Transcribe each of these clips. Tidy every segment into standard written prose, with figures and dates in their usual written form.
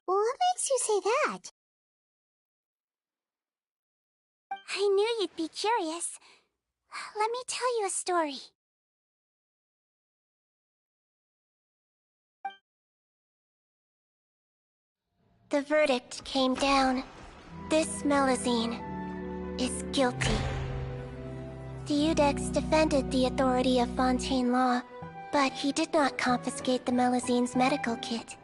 What makes you say that? I knew you'd be curious. Let me tell you a story. The verdict came down. This Melusine is guilty. The Iudex defended the authority of Fontaine law, but he did not confiscate the Melusine's medical kit.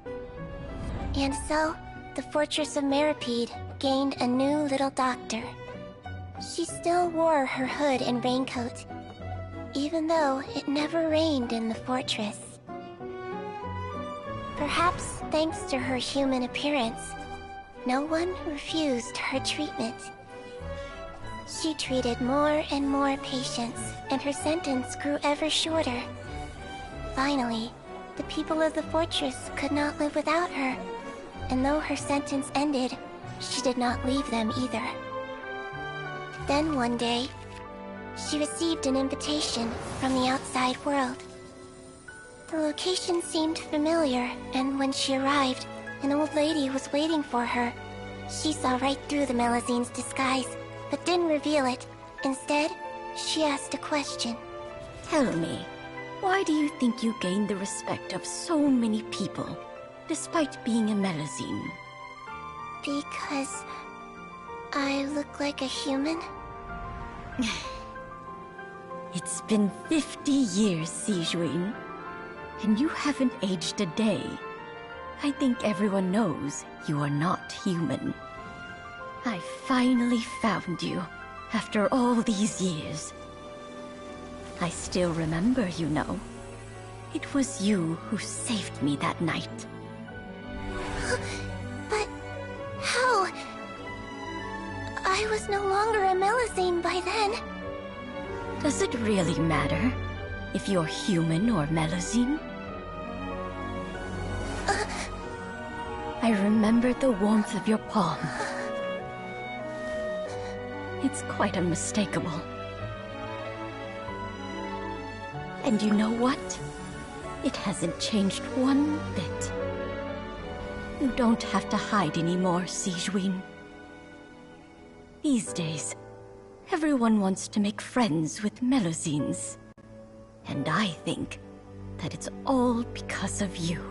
And so, the fortress of Meripede gained a new little doctor. She still wore her hood and raincoat, even though it never rained in the fortress. Perhaps thanks to her human appearance, no one refused her treatment. She treated more and more patients, and her sentence grew ever shorter. Finally, the people of the fortress could not live without her, and though her sentence ended, she did not leave them either. Then one day, she received an invitation from the outside world. The location seemed familiar, and when she arrived, an old lady was waiting for her. She saw right through the Melusine's disguise, but didn't reveal it. Instead, she asked a question. Tell me, why do you think you gained the respect of so many people, despite being a Melusine? Because I look like a human? It's been 50 years, Sijuin, and you haven't aged a day. I think everyone knows you are not human. I finally found you, after all these years. I still remember, you know. It was you who saved me that night. But how? I was no longer a Melusine by then. Does it really matter if you're human or Melusine? I remember the warmth of your palm. It's quite unmistakable. And you know what? It hasn't changed one bit. You don't have to hide anymore, Sijuin. These days, everyone wants to make friends with Melusines. And I think that it's all because of you.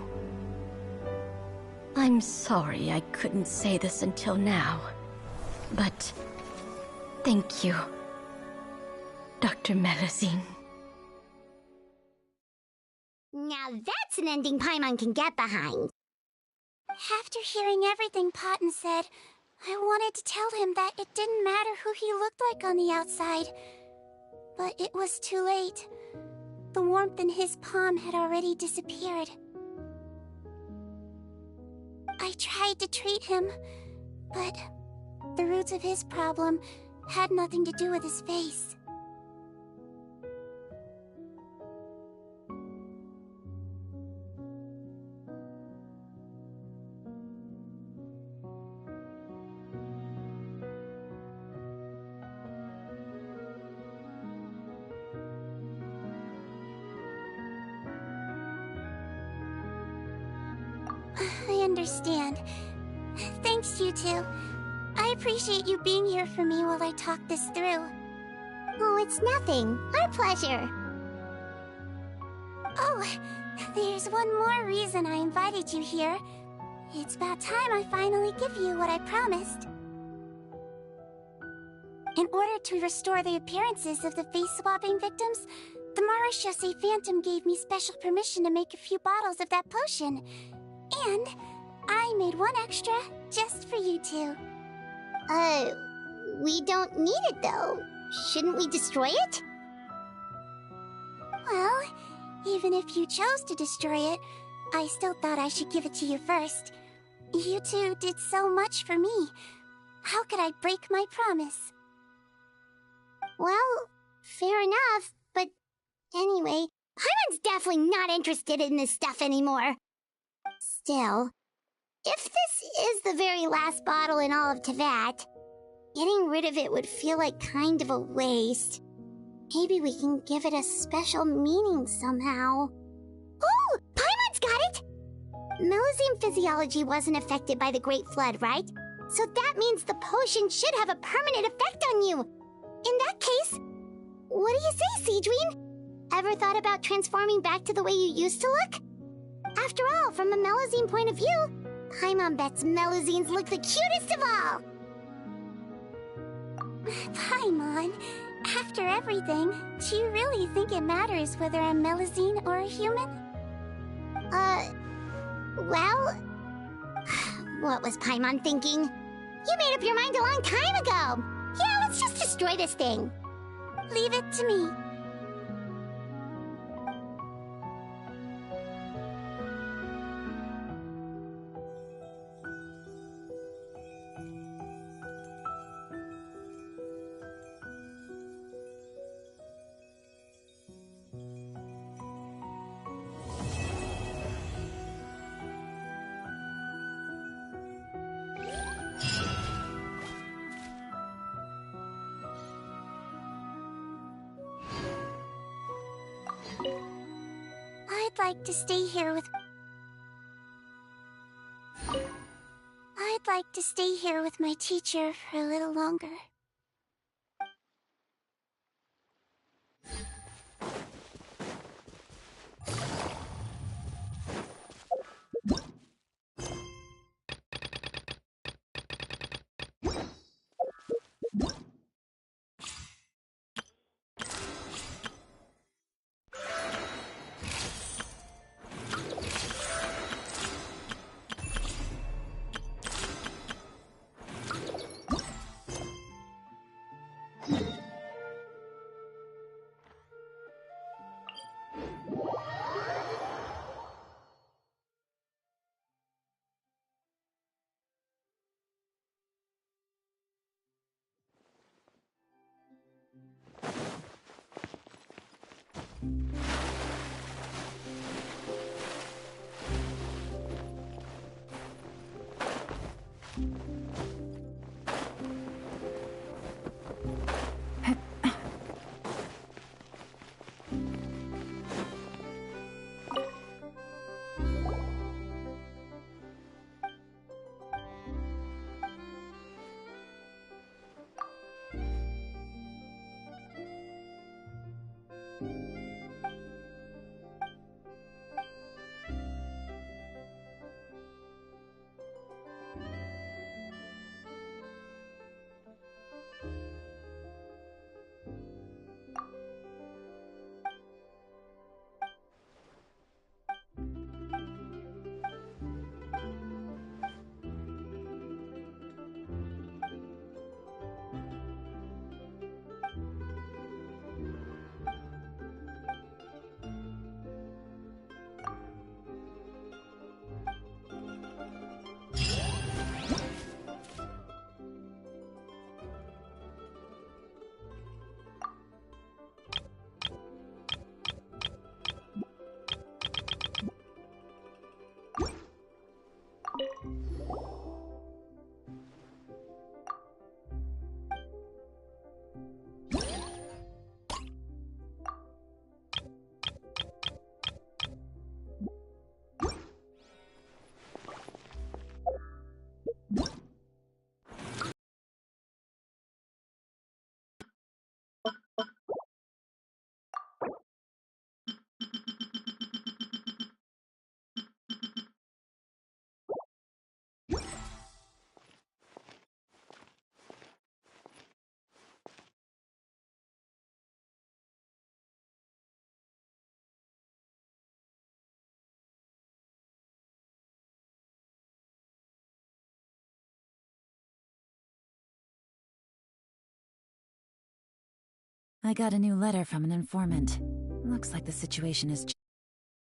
I'm sorry I couldn't say this until now, but thank you, Dr. Melusine. Now that's an ending Paimon can get behind. After hearing everything Paten said, I wanted to tell him that it didn't matter who he looked like on the outside. But it was too late. The warmth in his palm had already disappeared. I tried to treat him, but the roots of his problem had nothing to do with his face. I understand. Thanks, you two. I appreciate you being here for me while I talk this through. Oh, it's nothing. Our pleasure. Oh, there's one more reason I invited you here. It's about time I finally give you what I promised. In order to restore the appearances of the face-swapping victims, the Marechaussee Phantom gave me special permission to make a few bottles of that potion. And I made one extra just for you two. We don't need it though. Shouldn't we destroy it? Well, even if you chose to destroy it, I still thought I should give it to you first. You two did so much for me. How could I break my promise? Well, fair enough, but anyway, Paimon's definitely not interested in this stuff anymore. Still, if this is the very last bottle in all of Teyvat, getting rid of it would feel like kind of a waste. Maybe we can give it a special meaning somehow. Oh, Paimon's got it! Melusine physiology wasn't affected by the Great Flood, right? So that means the potion should have a permanent effect on you. In that case, what do you say, Cedrine? Ever thought about transforming back to the way you used to look? After all, from a Melusine point of view, Paimon bets Melusines look the cutest of all! Paimon, after everything, do you really think it matters whether I'm Melusine or a human? Well... What was Paimon thinking? You made up your mind a long time ago! Yeah, let's just destroy this thing! Leave it to me. I'd like to stay here with... I'd like to stay here with my teacher for a little longer. I got a new letter from an informant. Looks like the situation is...